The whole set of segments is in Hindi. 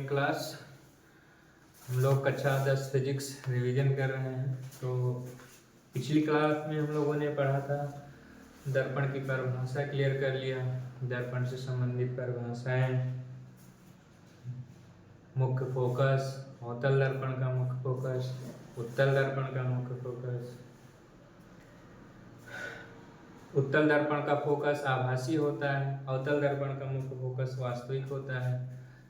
Morning class. हम लोग कक्षा 10 फिजिक्स रिवीजन कर रहे हैं। तो पिछली क्लास में हम लोगों ने पढ़ा था, दर्पण की परिभाषा क्लियर कर लिया, दर्पण से संबंधित परिभाषाएं, मुख्य फोकस, अवतल दर्पण का मुख्य फोकस, उत्तल दर्पण का मुख्य फोकस। उत्तल दर्पण का फोकस आभासी होता है, अवतल दर्पण का मुख्य फोकस वास्तविक होता है।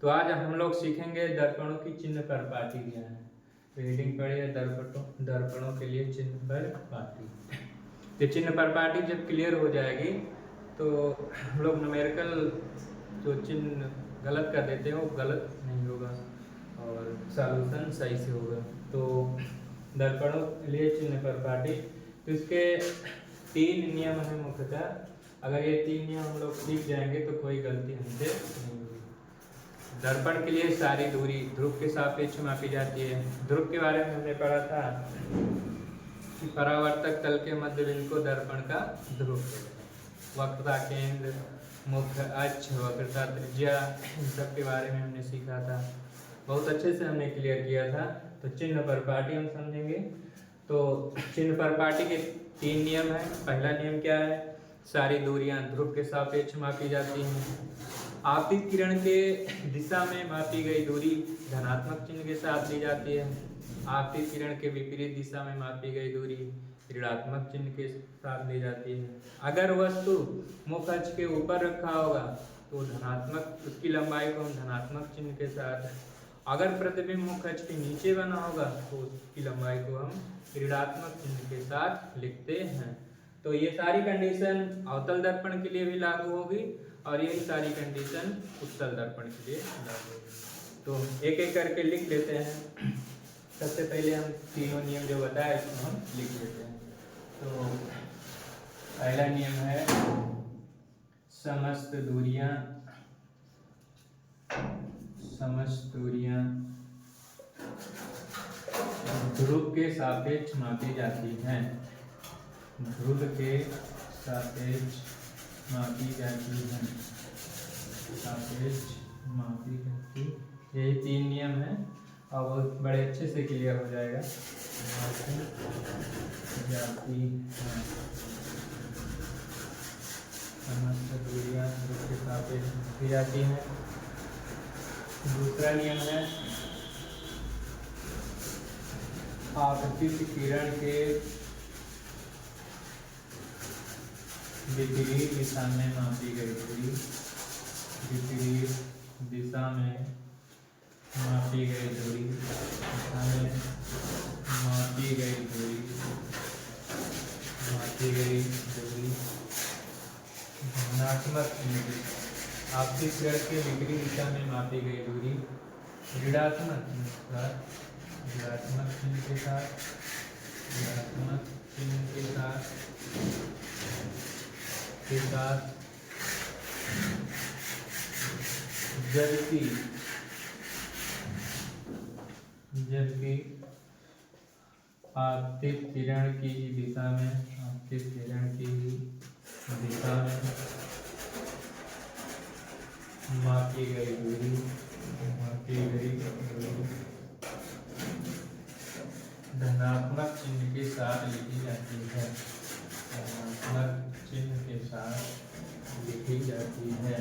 तो आज हम लोग सीखेंगे दर्पणों की चिन्ह परपाटी क्या है। रीडिंग पढ़िए, दर्पणों के लिए चिन्ह परपाटी। ये चिन्ह परपाटी जब क्लियर हो जाएगी तो हम लोग न्यूमेरिकल जो चिन्ह गलत कर देते हैं वो गलत नहीं होगा और सॉल्यूशन सही से होगा। तो दर्पणों के लिए चिन्ह परपाटी, तो इसके 3 नियम है मुख्यतः। अगर ये 3 नियम हम लोग सीख जाएंगे तो कोई गलती हमसे नहीं होगी। दर्पण के लिए सारी दूरी ध्रुव के सापेक्ष मापी जाती है। ध्रुव के बारे में हमने पढ़ा था कि परावर्तक तल के मध्य बिंदु को दर्पण का ध्रुव कहते हैं। वक्रता केंद्र, मुख्य अक्ष, वक्रता त्रिज्या, इन सब के बारे में हमने सीखा था, बहुत अच्छे से हमने क्लियर किया था। तो चिन्ह परपाटी हम समझेंगे। तो चिन्ह परपाटी के 3 नियम है। पहला नियम क्या है? सारी दूरियां ध्रुव के सापेक्ष मापी जाती हैं। आपतित किरण के दिशा में मापी गई दूरी धनात्मक चिन्ह के साथ ली जाती है। आपतित किरण के विपरीत दिशा में मापी गई दूरी ऋणात्मक चिन्ह के साथ ली जाती है। अगर वस्तु मुख्य अक्ष के ऊपर रखा होगा तो धनात्मक, उसकी लंबाई को हम धनात्मक चिन्ह के साथ, अगर प्रतिबिंब मुख्य अक्ष के नीचे बना होगा तो उसकी लंबाई को हम ऋणात्मक चिन्ह के साथ लिखते हैं। तो ये सारी कंडीशन अवतल दर्पण के लिए भी लागू होगी और यही सारी कंडीशन उत्तल दर्पण के लिए लागू होगी। तो एक एक करके लिख लेते हैं। सबसे पहले हम तीनों नियम जो बताया इसको हम लिख लेते हैं। तो पहला नियम है समस्त दूरियां ध्रुव के सापेक्ष मापी जाती हैं। ध्रुव के सापेक्ष मापी जाती हैं। सापेक्ष मापी जाती, यही 3 नियम है और बहुत बड़े अच्छे से क्लियर हो जाएगा। जाती हैं समस्त दूरियां ध्रुव के सापेक्ष मापी जाती हैं। दूसरा नियम है आपतित किरण के विपरीत दिशा में मापी गई दूरी, विपरीत दिशा में मापी गई दूरी, दिशा में मापी गई दूरी, धनात्मक चिन्ह, आपतित किरण के विपरीत दिशा में मापी गई दूरी ऋणात्मक चिन्ह के साथ, जबकि आपतित किरण की दिशा में मापी गई दूरी धनात्मक चिन्ह के साथ लिखी जाती है। धनात्मक चिन्ह के साथ लिखी जाती है।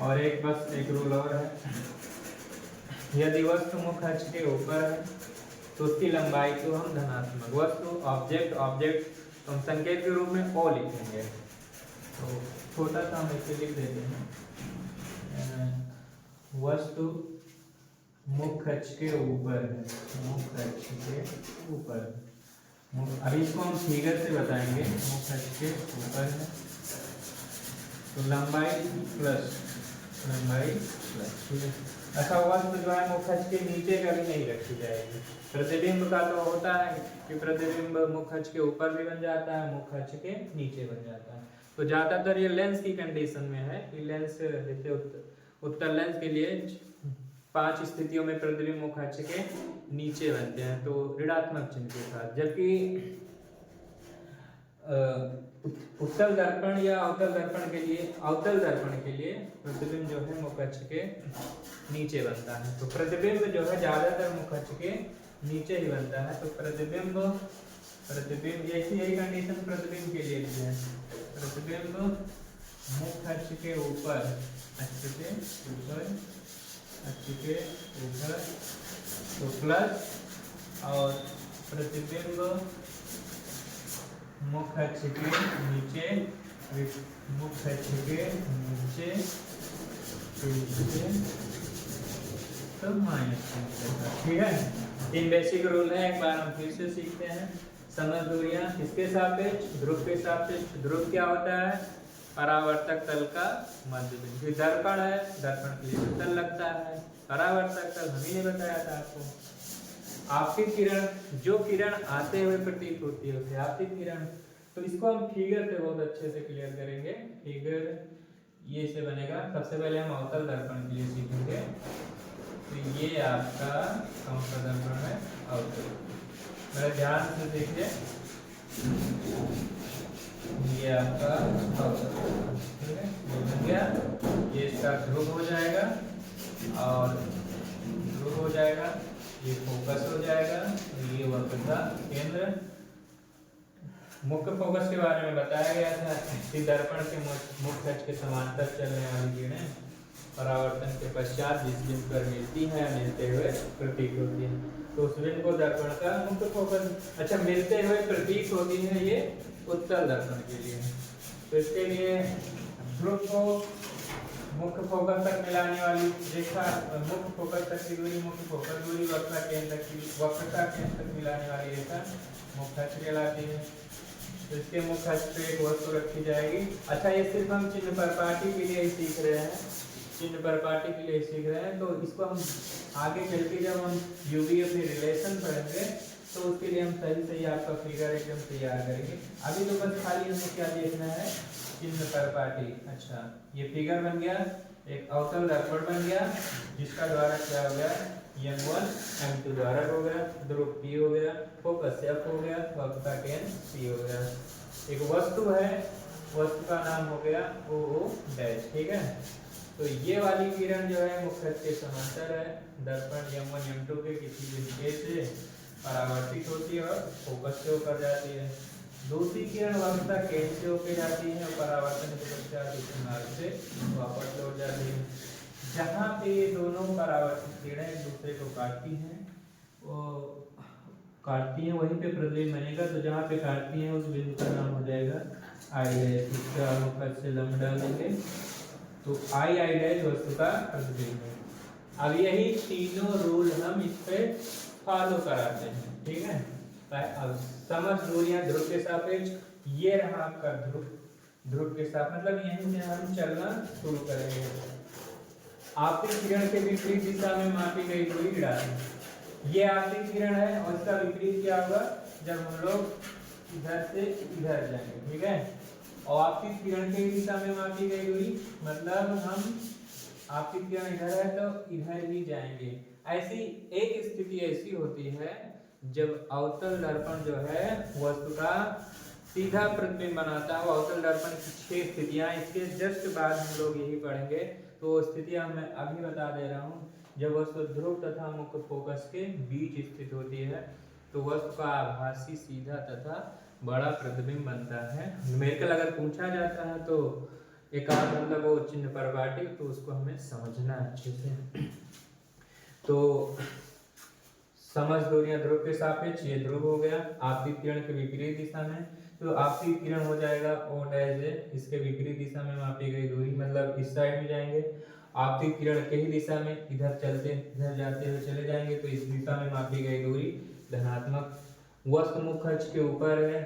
और एक रूल और है, यदि वस्तु मुख्य अक्ष के ऊपर है तो उसकी लंबाई को हम धनात्मक, वस्तु ऑब्जेक्ट तो हम संकेत के रूप में ओ लिखेंगे। तो छोटा सा हम इसे लिख देते हैं, वस्तु मुख्य अक्ष के ऊपर है, मुख्य अक्ष के ऊपर। अभी इसको हम फिगर से बताएंगे। मुख्य अक्ष के ऊपर है तो लंबाई प्लस, ठीक है। ऐसा वस्तु जो है मुख्य अक्ष के नीचे कभी नहीं रखी जाएगी। प्रतिबिंब का तो होता है कि प्रतिबिंब मुख्य अक्ष के ऊपर भी बन जाता है, मुख्य अक्ष के नीचे बन जाता है। तो ज्यादातर ये लेंस की कंडीशन में है कि लेंस, जैसे उत्तल लेंस के लिए 5 स्थितियों में प्रतिबिंब मुख्य अक्ष के नीचे बनते हैं, तो ऋणात्मक चिन्ह के साथ। जबकि उत्तल दर्पण या अवतल दर्पण के लिए प्रतिबिंब जो है मुख अक्ष के नीचे बनता है। तो प्रतिबिंब जो है ज्यादातर मुख अक्ष के नीचे ही बनता है। तो प्रतिबिंब यही कंडीशन प्रतिबिंब के लिए भी है। प्रतिबिंब मुख अक्ष के ऊपर तो प्लस, और प्रतिबिंब मुख अक्ष के नीचे तो माइनस। ठीक है, तीन बेसिक रूल है, एक बार हम फिर से सीखते हैं। समझ दूरियां किसके सापेक्ष? ध्रुव के सापेक्ष। ध्रुव क्या होता है? परावर्तक तल का मध्य बिंदु। दर्पण है, दर्पण के लिए तल लगता है। परावर्तक तल हम ही ने बताया था आपको। आपतित किरण, जो किरण आते हुए प्रतीत होती है उसे आपतित किरण। तो इसको हम फिगर से बहुत अच्छे से क्लियर करेंगे। फिगर ये से बनेगा। सबसे पहले हम अवतल दर्पण के लिए सीखेंगे। तो ये आपका कौन सा दर्पण है? अवतल। मेरे ध्यान से देखिए, ये आपका अवतल, ठीक है, ये बन गया। ये इसका ध्रुव हो जाएगा, और ध्रुव हो जाएगा, ये फोकस हो जाएगा, ये वक्र का केंद्र। मुख्य फोकस के बारे में बताया गया था कि दर्पण के मुख्य अक्ष के समांतर चलने वाली किरणें परावर्तन के पश्चात जिस बिंदु पर मिलती है, मिलते हुए प्रतीत होती है, तो उस बिंदु को दर्पण का मुख्य फोकस। अच्छा, मिलते हुए प्रतीत होती है, ये उत्तल दर्पण के लिए। तो इसके लिए ध्रुव को मुख्य फोकस तक मिलाने वाली रेखा, मुख्य फोकस तक की दूरी, मुख्य फोकस दूरी, वक्रता केंद्र तक मिलाने वाली रेखा मुख्य अक्ष कहलाती है। तो इसके मुख्य अक्ष पे एक वस्तु रखी जाएगी। अच्छा, ये सिर्फ हम चिन्ह परपाटी के लिए ही सीख रहे हैं, तो इसको हम आगे चल के जब हम यूवीएफ रिलेशन पढ़ेंगे तो उसके लिए हम सही आपका फिगर एकदम तैयार करेंगे। अभी तो बस खाली हमें क्या देखना है? चिन्ह परपाटी। अच्छा, ये फिगर बन गया, एक अवतल दर्पण बन गया, जिसका द्वारा क्या हो गया? M1 M2 द्वारा हो गया, ध्रुव P हो गया, फोकस F हो गया, वक्रता केंद्र C हो गया। एक वस्तु है, वस्तु का नाम हो गया OO डैश। ठीक है, तो ये वाली किरण जो है मुख्य अक्ष के समांतर है। दर्पण M1 M2 के किसी बिंदु से परावर्तित होती है और फोकस से होकर जाती है। दूसरी किरण वक्रता केंद्र से होकर जाती है और परावर्तन के पश्चात इस मार्ग से वापस लौट जाती है। जहाँ पे ये दोनों परावर्तित किरणें एक दूसरे को काटती हैं, वहीं पे प्रतिबिंब बनेगा। तो जहाँ पे काटती हैं उस बिंदु का नाम हो जाएगा आई डैश। इसका मुख्य से लंब डालेंगे तो आई डैश वस्तु का प्रतिबिंब है। अब यही तीनों रूल हम इस पे फॉलो कराते हैं। ठीक है, अब समझ दूरियां ध्रुव के सापेक्ष। ये रहा आपका ध्रुव के साथ, मतलब यहीं से हम चलना शुरू करेंगे। आपतित किरण के विपरीत दिशा में मापी गई दूरी ऋणात्मक। ये आपतित किरण है और इसका विपरीत क्या होगा? जब हम लोग इधर से इधर जाएंगे। ठीक है, और आपतित किरण के दिशा में मापी गई दूरी, मतलब हम आपतित किरण इधर है तो इधर ही जाएंगे। ऐसी एक स्थिति ऐसी होती है जब अवतल दर्पण जो है वस्तु का सीधा प्रतिबिंब बनाता है। अवतल दर्पण की 6 स्थितियां, इसके जस्ट बाद हम लोग यही पढ़ेंगे। तो स्थितियां मैं अभी बता दे रहा हूँ। जब वस्तु ध्रुव तथा मुख्य फोकस के बीच स्थित होती है तो वस्तु का आभासी सीधा तथा बड़ा प्रतिबिंब बनता है। न्यूमेरिकल अगर पूछा जाता है तो एक आध मतलब वो चिन्ह परपाटी, तो उसको हमें समझना अच्छे से। तो समझ दूरियां ध्रुव के सापेक्ष, ये ध्रुव हो गया। आपतित किरण के विपरीत दिशा में, तो आपतित किरण हो जाएगा O डैश है, इसके विपरीत दिशा में मापी गई दूरी, मतलब इस साइड में जाएंगे। आपतित किरण के ही दिशा में इधर जाते हुए चले जाएंगे, तो इस दिशा में मापी गई दूरी धनात्मक। वस्तु मुख्य अक्ष के ऊपर है,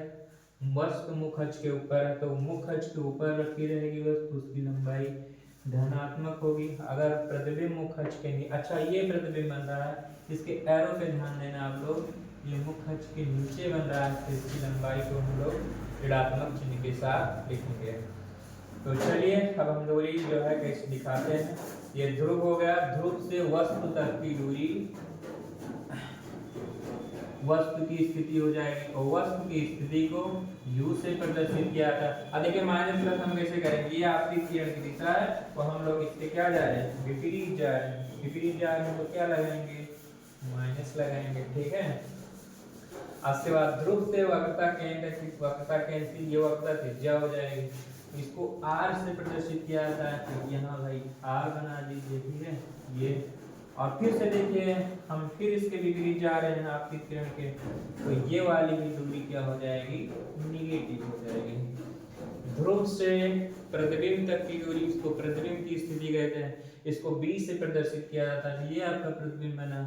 वस्तु मुख्य अक्ष के ऊपर है, तो मुख्य अक्ष के ऊपर रखी रहेगी वस्तु, उसकी लंबाई धनात्मक होगी। अगर प्रतिबिंब मुख्य अक्ष के, अच्छा ये प्रतिबिंब बन रहा है, इसके एरो पे ध्यान देना आप लोग, ये मुख्य अक्ष के नीचे बन रहा है, तो इसकी लंबाई को हम लोग ऋणात्मक चिन्ह के साथ लिखेंगे। तो चलिए अब हम दूरी जो है कैसे दिखाते हैं। ये ध्रुव हो गया, ध्रुव से वस्तु तक की दूरी वस्तु की स्थिति हो जाएगी और वस्तु की स्थिति को u से प्रदर्शित किया था। अब देखिए माइनस प्लस हम कैसे करेंगे, ये आपकी किरण की दिशा है और हम लोग इससे क्या जा रहे हैं, विपरीत जा रहे हैं। विपरीत जा रहे हैं तो क्या लगाएंगे, माइनस लगाएंगे, ठीक है। उसके बाद ध्रुव से वक्रता केंद्र की वक्रता केंद्र से ये वक्रता त्रिज्या हो जाएगी। इसको r से प्रदर्शित किया जाता है, तो यहाँ भाई r बना दीजिए, ठीक है ये। और फिर से देखिए हम फिर इसके विपरीत जा रहे हैं आपकी किरण के, तो ये वाली भी दूरी क्या हो जाएगी, निगेटिव हो जाएगी। ध्रुव से प्रतिबिंब तक की दूरी, इसको प्रतिबिंब की स्थिति कहते हैं, इसको b से प्रदर्शित किया जाता है। ये आपका प्रतिबिंब बना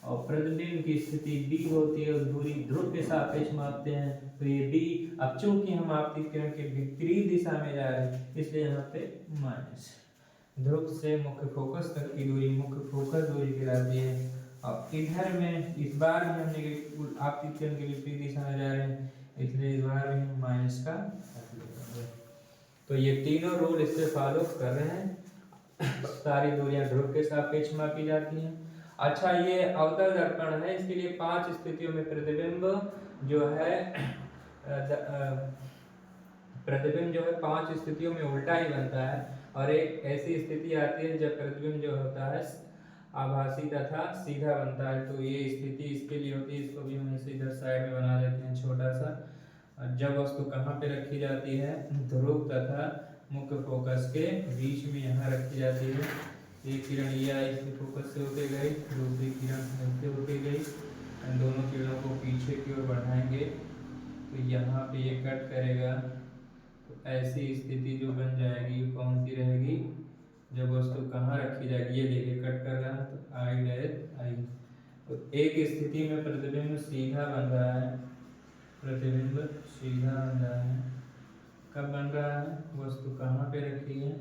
और प्रतिबिंब की स्थिति b होती है और दूरी ध्रुव के सापेक्ष मापते हैं, तो ये b। अब चूंकि हम आपकी किरण के विपरीत दिशा में जा रहे हैं इसलिए यहाँ पे माइनस। ध्रुव से मुख्य फोकस तक की दूरी मुख्य फोकस दूरी कहलाती है। और इधर में इस बार भी हमने आपकी किरण के विपरीत दिशा में जा रहे हैं इसलिए इस बार भी हम माइनस का। तो ये तीनों रूल इससे फॉलो कर रहे हैं। सारी दूरियां ध्रुव के सापेक्ष मापी जाती हैं। अच्छा, ये अवतल दर्पण है, इसके लिए 5 स्थितियों में प्रतिबिंब जो है 5 स्थितियों में उल्टा ही बनता है। और एक ऐसी स्थिति आती है जब प्रतिबिंब जो होता है आभासी तथा सीधा बनता है, तो ये स्थिति इसके लिए होती है। इसको भी हम इसे इधर साइड में बना देते हैं छोटा सा। जब वस्तु कहाँ पे रखी जाती है, ध्रुव तथा मुख्य फोकस के बीच में यहाँ रखी जाती है। एक किरण ये आई, इसके फोकस से होके गई, दूसरी किरण ऐसे होके गई, दोनों किरणों को पीछे की ओर बढ़ाएंगे तो यहाँ पे ये कट करेगा। तो ऐसी स्थिति जो बन जाएगी कौन सी रहेगी, जब वस्तु कहाँ रखी जाएगी, ये देखिए कट कर रहा है तो आई डायरेक्ट आई। तो एक स्थिति में प्रतिबिंब सीधा बन रहा है, प्रतिबिंब सीधा बन रहा है। कब बन रहा है, वस्तु कहाँ पे रखी है,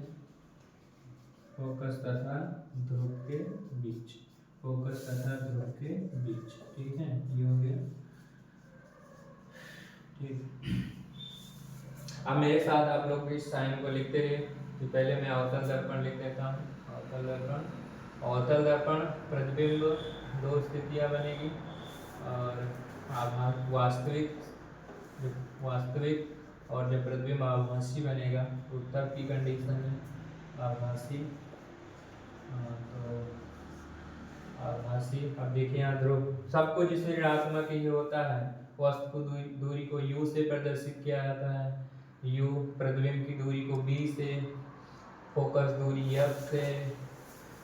फोकस तथा ध्रुव के बीच, फोकस तथा ध्रुव के बीच, ठीक है ये हो गया, ठीक। अब मेरे साथ आप लोग भी साइन को लिखते रहिए। तो पहले मैं अवतल दर्पण लिख देता हूँ। अवतल दर्पण, अवतल दर्पण प्रतिबिंब 2 स्थितियाँ बनेगी और आभास वास्तविक और जब प्रतिबिंब आभासी बनेगा तो तब की कंडीशन है आभासी। तो आभासी, अब देखिए यहाँ ध्रुव सब कुछ इसमें ऋणात्मक ही होता है। वस्तु दूरी को u से प्रदर्शित किया जाता है, u प्रतिबिंब की दूरी को b से, फोकस दूरी f से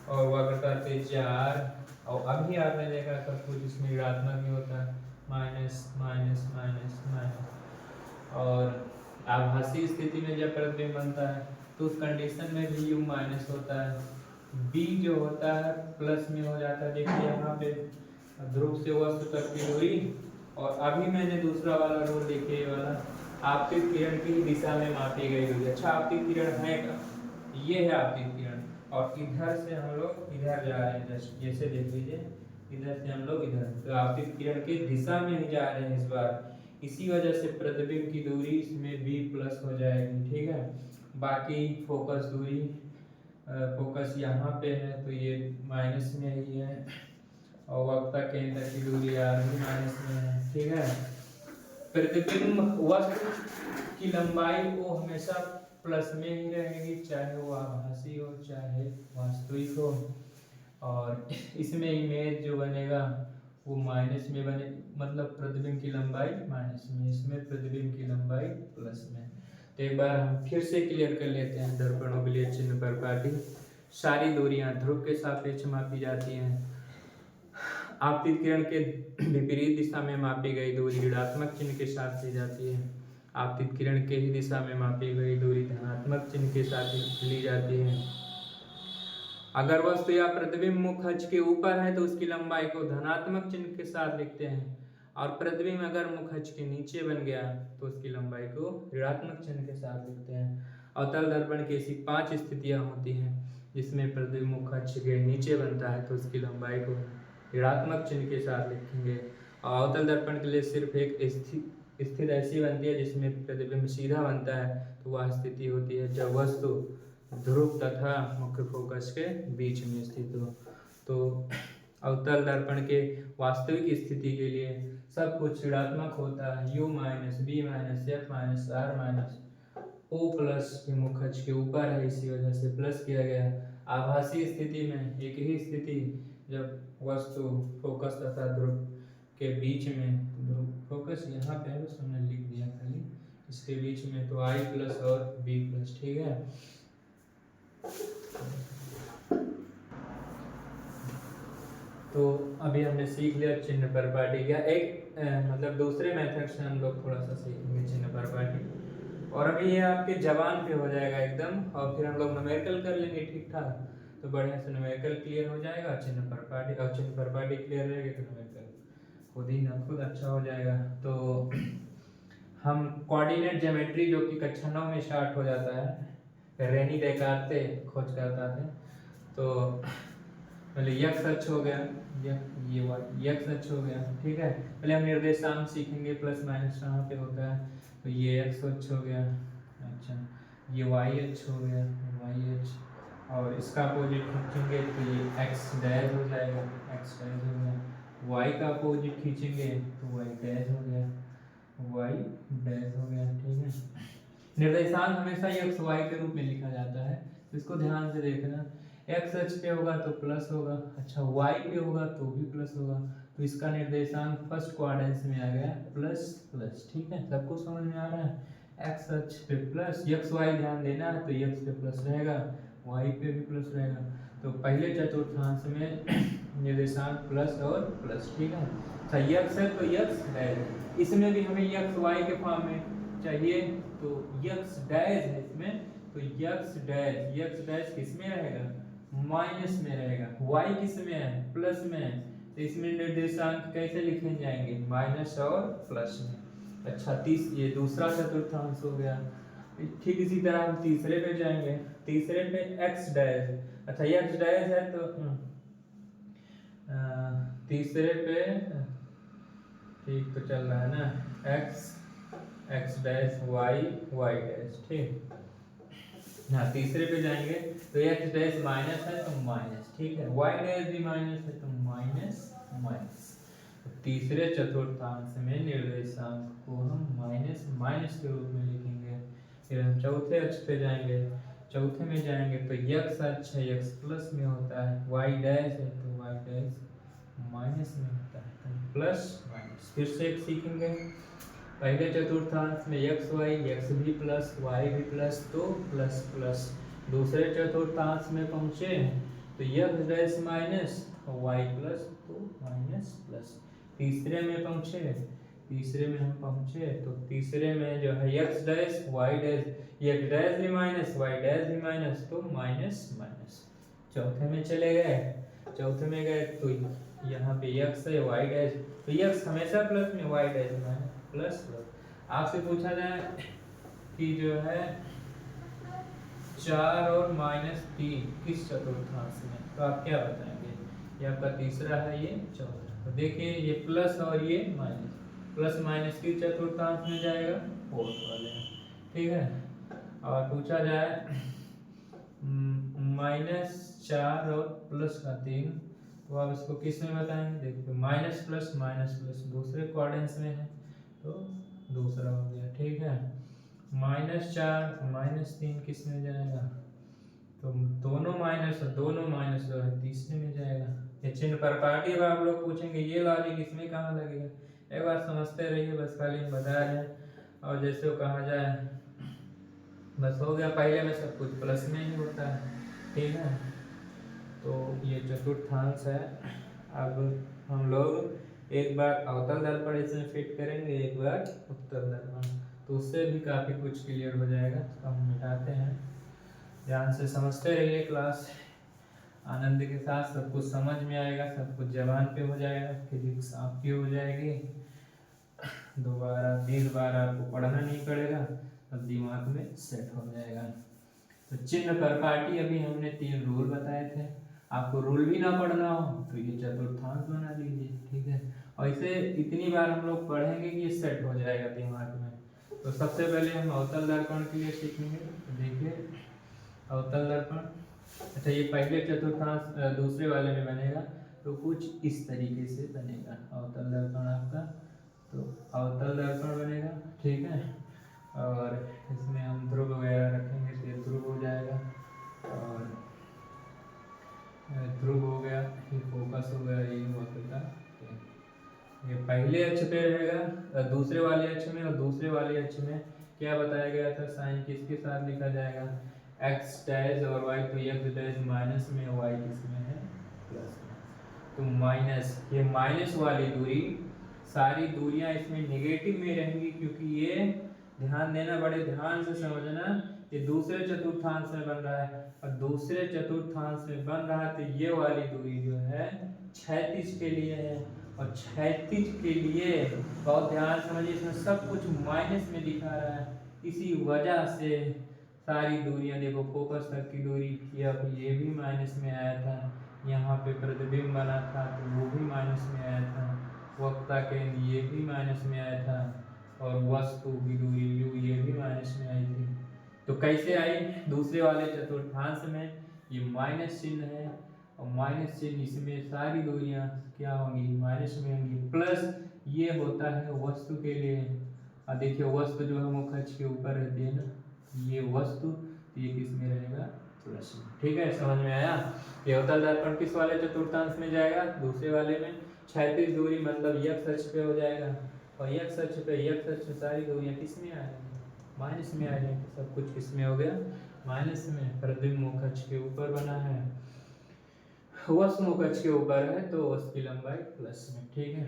और वक्रता त्रिज्या r। और अभी आपने देखा सब कुछ इसमें ऋणात्मक ही होता है, माइनस माइनस माइनस माइनस। और आभासी स्थिति में जब प्रतिबिंब बनता है तो उस कंडीशन में भी u माइनस होता है, b जो होता है प्लस में हो जाता है। देखिए यहाँ पे ध्रुव से वस्तु तक की दूरी, और अभी मैंने दूसरा वाला रूल देखिए वाला आपकी किरण की दिशा में मापी गई दूरी। अच्छा, आपकी किरण है का, ये है आपकी किरण और इधर से हम लोग इधर जा रहे हैं, जस्ट जैसे देख लीजिए इधर से हम लोग इधर, तो आपकी किरण की दिशा में ही जा रहे हैं इस बार। इसी वजह से प्रतिबिंब की दूरी इसमें b प्लस हो जाएगी, ठीक है। बाकी फोकस दूरी, फोकस यहाँ पे है तो ये माइनस में ही है और वक्रता केंद्र की दूरी r भी माइनस में है, ठीक है। प्रतिबिंब वस्तु की लंबाई वो हमेशा प्लस में ही रहेगी, चाहे वो आभासी हो चाहे वास्तविक हो। और इसमें इमेज जो बनेगा वो माइनस में बने, मतलब प्रतिबिंब की लंबाई माइनस में, इसमें प्रतिबिंब की लंबाई प्लस में। तो एक बार हम फिर से क्लियर कर लेते हैं दर्पणों के लिए चिन्ह परिपाटी। सारी दूरियां ध्रुव के सापेक्ष मापी जाती हैं। आपतित किरण के विपरीत दिशा में मापी गई दूरी ऋणात्मक चिन्ह के साथ ली जाती है। आपतित किरण के ही दिशा में मापी गई दूरी धनात्मक चिन्ह के साथ ली जाती है। अगर वस्तु या प्रतिबिंब मुख अक्ष के ऊपर है तो उसकी लंबाई को धनात्मक चिन्ह के साथ लिखते हैं, और प्रतिबिंब अगर मुख अक्ष के नीचे बन गया तो उसकी लंबाई को ऋणात्मक चिन्ह के साथ लिखते हैं। अवतल दर्पण की ऐसी 5 स्थितियां होती हैं जिसमें प्रतिबिंब मुख अक्ष के नीचे बनता है तो उसकी लंबाई को ऋणात्मक चिन्ह के साथ लिखेंगे। और अवतल दर्पण के लिए सिर्फ एक स्थिति ऐसी बनती है जिसमें प्रतिबिंब सीधा बनता है, तो वह स्थिति होती है जब वस्तु ध्रुव तथा मुख्य फोकस के बीच में स्थित हो। तो अवतल दर्पण के वास्तविक स्थिति के लिए सब कुछ ऋणात्मक होता है। u minus B minus F minus R minus O plus के मुख अक्ष के ऊपर है, इसी वजह से प्लस किया गया। आभासी स्थिति में एक ही स्थिति जब वस्तु फोकस तथा ध्रुव के बीच में, ध्रुव फोकस यहाँ पे है, हमने लिख दिया खाली इसके बीच में, तो I प्लस और B प्लस, ठीक है। तो अभी हमने सीख लिया चिन्ह परिपाटी क्या। एक मतलब दूसरे मेथड से हम लोग थोड़ा सा सीखेंगे चिन्ह परिपाटी, और अभी ये आपके जबान पे हो जाएगा एकदम, और फिर हम लोग न्यूमेरिकल कर लेंगे ठीक ठाक, तो बढ़िया से न्यूमेरिकल क्लियर हो जाएगा। चिन्ह परिपाटी और चिन्ह परिपाटी क्लियर रहेगी तो न्यूमेरिकल खुद ही ना खुद अच्छा हो जाएगा। तो हम कोऑर्डिनेट ज्योमेट्री जो कि कक्षा 9 में स्टार्ट हो जाता है, रेनी डेकार्ते खोज करता है, तो पहले यक्स अक्ष हो गया, ये यक्स अक्ष हो गया, ठीक है। पहले हम निर्देशांक सीखेंगे, प्लस माइनस कहाँ पे होता है, तो ये एक्स अक्ष हो गया, अच्छा ये वाई अक्ष हो गया, वाई अक्ष, और इसका अपोजिट खींचेंगे तो ये एक्स डैश हो जाएगा, एक्स डैश हो गया। वाई का अपोजिट खींचेंगे तो वाई डैश हो गया, वाई डैश हो गया, ठीक है। निर्देशांक हमेशा एक्स वाई के रूप में लिखा जाता है, तो इसको ध्यान से देखना। एक्स अक्ष पे होगा तो प्लस होगा, अच्छा वाई पे होगा तो भी प्लस होगा, तो इसका निर्देशांक फर्स्ट क्वाड्रेंट में आ गया प्लस प्लस, ठीक है। सबको समझ में आ रहा है। एक्स अक्ष पे प्लस, एक्स वाई ध्यान देना है, तो एक्स पे प्लस रहेगा, वाई पे भी प्लस रहेगा, तो पहले चतुर्थांश में निर्देशांक प्लस और प्लस, ठीक है। अच्छा एक्स है तो एक्स डैश, इसमें भी हमें एक्स वाई के फॉर्म में चाहिए, तो एक्स डैश है इसमें, तो एक्स डैश किस में रहेगा, माइनस में रहेगा। y किस में है, प्लस में है, तो इसमें निर्देशांक कैसे लिखे जाएंगे, माइनस और प्लस में। अच्छा ये दूसरा चतुर्थांश हो गया। ठीक इसी तरह हम तीसरे पे जाएंगे, तीसरे पे x डैश, अच्छा x डैश है तो तीसरे पे ठीक तो चल रहा है ना, x डैश y डैश, ठीक। हाँ तीसरे पे जाएंगे तो x डैश माइनस है तो माइनस, ठीक है, y डैश भी माइनस है तो माइनस माइनस। तो तीसरे चतुर्थांश में निर्देशांक को हम माइनस माइनस के रूप में लिखेंगे। फिर हम चौथे अक्ष पे जाएंगे, चौथे में जाएंगे तो x अक्ष है, x प्लस में होता है, y डैश है तो y डैश माइनस में होता है, तो प्लस माइनस। फिर से एक सीखेंगे, पहले चतुर्थांश में एक्स वाई, एक्स भी प्लस वाई भी प्लस, तो प्लस प्लस। दूसरे चतुर्थांश में पहुंचे तो एक्स डैश माइनस और वाई प्लस, तो माइनस प्लस। तीसरे में पहुंचे, तीसरे में हम पहुंचे तो तीसरे में जो है X dash Y dash, X dash भी माइनस वाई डैश भी माइनस, तो माइनस माइनस। चौथे में चले गए, चौथे में गए तो यहाँ पे एक्स है वाई डैश, तो एक्स हमेशा प्लस में, Y dash minus, plus plus. आपसे पूछा जाए कि जो है 4 और -3 किस चतुर्थांश में, तो आप क्या बताएंगे, ये आपका तीसरा है, ये चौथा। तो देखिए ये प्लस और ये माइनस, प्लस माइनस किस चतुर्थांश में जाएगा, फोर्थ वाले में, ठीक है। और पूछा जाए -4 और +3, तो आप इसको किस में बताएंगे, देखिए माइनस प्लस दूसरे क्वाड्रेंट में है तो दूसरा हो गया, ठीक है। -4 -3 किस में जाएगा, तो दोनों माइनस जो है तीसरे में जाएगा। ये चिन्ह परिपाटी अब आप लोग पूछेंगे ये लॉजिक इसमें कहाँ लगेगा, एक बार समझते रहिए, बस खाली हम बता रहे हैं। और जैसे वो कहा जाए बस हो गया, पहले में सब कुछ प्लस में ही होता है, ठीक है। तो ये चतुर्थांश है। अब हम लोग एक बार अवतल दर्पण इसमें फिट करेंगे, एक बार उत्तल दर्पण, तो उससे भी काफ़ी कुछ क्लियर हो जाएगा। तो हम मिटाते हैं, ध्यान से समझते रहिए क्लास, आनंद के साथ सब कुछ समझ में आएगा, सब कुछ जबान पे हो जाएगा, फिजिक्स आपकी हो जाएगी, दोबारा 20 बार आपको पढ़ना नहीं पड़ेगा, अब दिमाग में सेट हो जाएगा। तो चिन्ह परिपाटी अभी हमने 3 रूल बताए थे, आपको रूल भी ना पढ़ना हो तो ये चतुर्थांश बना लीजिए, ठीक है। और इसे इतनी बार हम लोग पढ़ेंगे कि ये सेट हो जाएगा दिमाग में। तो सबसे पहले हम अवतल दर्पण के लिए सीखेंगे, तो देखिए अवतल दर्पण, अच्छा ये पहले चतुर्थांश दूसरे वाले में बनेगा, तो कुछ इस तरीके से बनेगा अवतल दर्पण आपका। तो अवतल दर्पण बनेगा, ठीक है। और इसमें हम ध्रुव वगैरह रखेंगे तो ये ध्रुव हो जाएगा, और ध्रुव हो गया, ये फोकस हो गया, ये वक्रता केंद्र। ये पहले अक्ष पे रहेगा, दूसरे वाले अक्ष में, और दूसरे वाले अक्ष में क्या बताया गया था, साइन किसके साथ लिखा जाएगा, x डैश और y, तो x डैश माइनस में, y किसमें है, प्लस में। तो माइनस, ये माइनस वाली दूरी, सारी दूरियां इसमें नेगेटिव में रहेंगी, क्योंकि ये ध्यान देना, बड़े ध्यान से समझना, ये दूसरे चतुर्थांश में बन रहा है, और दूसरे चतुर्थांश में बन रहा है, तो ये वाली दूरी जो है क्षैतिज के लिए है, और क्षैतिज के लिए बहुत ध्यान समझिए, इसमें सब कुछ माइनस में दिखा रहा है, इसी वजह से सारी दूरियां देखो, फोकस तक की दूरी ये भी माइनस में आया था, यहाँ पे प्रतिबिंब बना था तो वो भी माइनस में आया था, वक्रता केंद्र ये भी माइनस में आया था, और वस्तु की दूरी u ये भी माइनस में आई थी। तो कैसे आई, दूसरे वाले चतुर्थांश में ये माइनस चिन्ह है, और माइनस चिन्ह इसमें सारी दूरियां क्या होंगी, माइनस में होंगी, प्लस ये होता है वस्तु के लिए। अब देखिए वस्तु जो है मुख्य अक्ष के ऊपर रहती है ना, ये वस्तु, तो ये किस में रहेगा, प्लस में, ठीक है, समझ में आया। ये अवतल दर्पण किस वाले चतुर्थांश में जाएगा, दूसरे वाले में। क्षैतिज दूरी मतलब x अक्ष पे हो जाएगा, और x अक्ष पे, x अक्ष पे सारी दूरियां किस में आ जाएंगी, माइनस में आ जाएंगी, सब कुछ किस में हो गया, माइनस में। प्रतिबिंब मुख्य अक्ष के ऊपर बना है, वस्तु मुख्य अक्ष के ऊपर है, तो वस्तु की लंबाई प्लस में, ठीक है।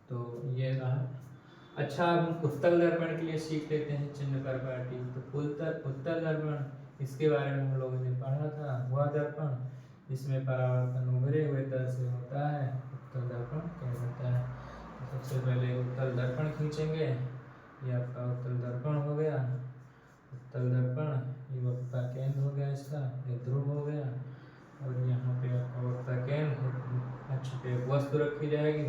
तो ये रहा। अच्छा, हम उत्तल दर्पण के लिए सीख लेते हैं चिन्ह परिपाटी। तो उत्तल दर्पण, इसके बारे में हम लोगों ने पढ़ा था, वह दर्पण जिसमें परावर्तन उभरे हुए तल से होता है, उत्तल दर्पण कहलाता है। तो सबसे पहले उत्तल दर्पण खींचेंगे, ये आपका उत्तल दर्पण हो गया। उत्तल दर्पण, ये वक्रता केंद्र हो गया इसका, ये ध्रुव हो गया, और यहाँ पे आपका वक्रता केंद्र, अक्ष पे वस्तु रखी जाएगी,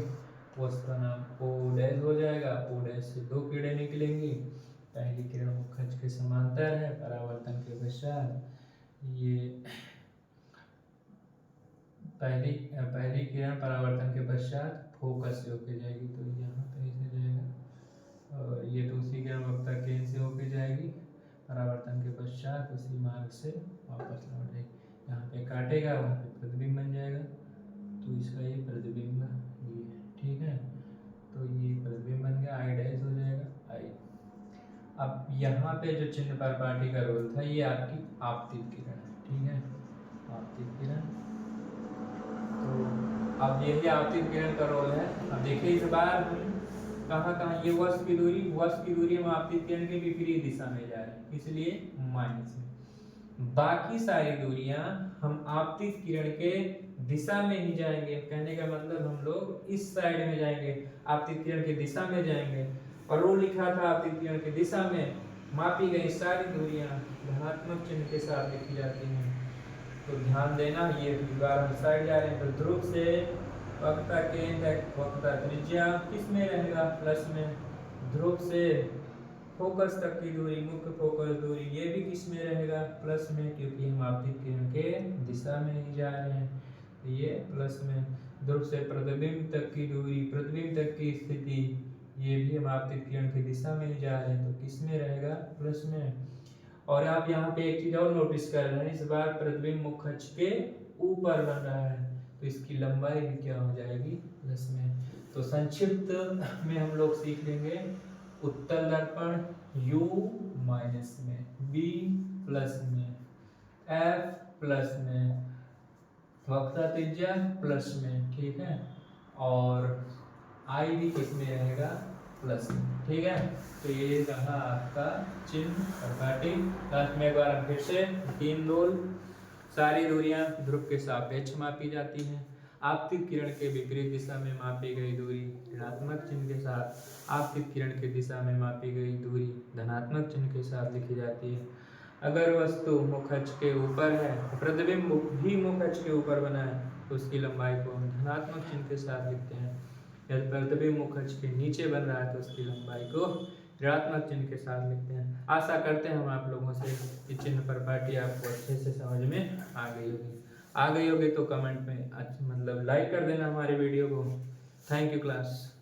वस्तु का नाम O डैश हो जाएगा, O डैश से दो किरणें निकलेंगी, पहली किरण मुख्य अक्ष के समांतर है, परावर्तन के पश्चात ये पहली किरण परावर्तन के पश्चात फोकस से होके जाएगी, तो यहाँ पे ऐसे जाएगा, और ये दूसरी किरण वक्रता केंद्र से होके जाएगी, परावर्तन के पश्चात उसी मार्ग से वापस लौट जाएगी, यहाँ पे काटेगा, वहाँ पे प्रतिबिंब बन जाएगा, तो इसका ये प्रतिबिंब ये, ठीक है। तो ये प्रतिबिंब बन गया, आई डैश हो जाएगा, आई। अब यहाँ पे जो चिन्ह परिपाटी का रोल था, ये आपकी आपतित किरण है, ठीक है, आपतित किरण। तो अब यही आपतित किरण का रोल है। अब देखिए इस बार हम कहाँ ये वस्तु की दूरी हम आपतित किरण के विपरीत दिशा में जा रहे हैं, इसलिए माइनस में। बाकी सारी दूरियां हम आपतित किरण के दिशा में ही जाएंगे, कहने का मतलब हम लोग इस साइड में जाएंगे, आपतित किरण की दिशा में जाएंगे, और वो लिखा था आपतित किरण की दिशा में मापी गई सारी दूरियां धनात्मक चिन्ह के साथ लिखी जाती हैं। तो ध्यान देना, ये बार हम साइड जा रहे हैं, तो ध्रुव से वक्रता केंद्र, वक्रता त्रिज्या किस में रहेगा, प्लस में। ध्रुव से फोकस तक की दूरी, मुख्य फोकस दूरी, ये भी किस में रहेगा, प्लस में, क्योंकि हम आपतित किरण के दिशा में ही जा रहे हैं, तो ये प्लस में। ध्रुव से प्रतिबिंब तक की दूरी, प्रतिबिंब तक की स्थिति, ये भी हम आपतित किरण की दिशा में ही जा रहे हैं, तो किस में रहेगा, प्लस में। और आप यहाँ पे एक चीज और नोटिस कर रहे हैं, इस बार प्रतिबिंब मुख्य अक्ष के ऊपर बन रहा है, तो इसकी लंबाई भी क्या हो जाएगी, प्लस में। तो संक्षिप्त में हम लोग सीख लेंगे, उत्तल दर्पण U माइनस में, B प्लस में, F प्लस में, वक्रता त्रिज्या प्लस में, ठीक है, और I भी किस में रहेगा, प्लस में, ठीक है। तो ये रहा आपका चिन्ह परिपाटी। लास्ट में एक बार फिर से 3 रोल, सारी दूरियां ध्रुव के सापेक्ष मापी जाती हैं, आपतित किरण के विपरीत दिशा में मापी गई दूरी ऋणात्मक चिन्ह के साथ, आपतित किरण की दिशा में मापी गई दूरी धनात्मक चिन्ह के साथ लिखी जाती है। अगर वस्तु मुख्य अक्ष के ऊपर है, प्रतिबिंब भी मुख्य अक्ष के ऊपर बना है, तो उसकी लंबाई को हम धनात्मक चिन्ह के साथ लिखते हैं। यदि प्रतिबिंब मुख्य अक्ष के नीचे बन रहा है, तो उसकी लंबाई को ऋणात्मक चिन्ह के साथ लिखते हैं। आशा करते हैं हम आप लोगों से कि चिन्ह परिपाटी आपको अच्छे से समझ में आ गई होगी। आ गई होगी तो कमेंट में अच्छा मतलब लाइक कर देना हमारे वीडियो को। Thank you class.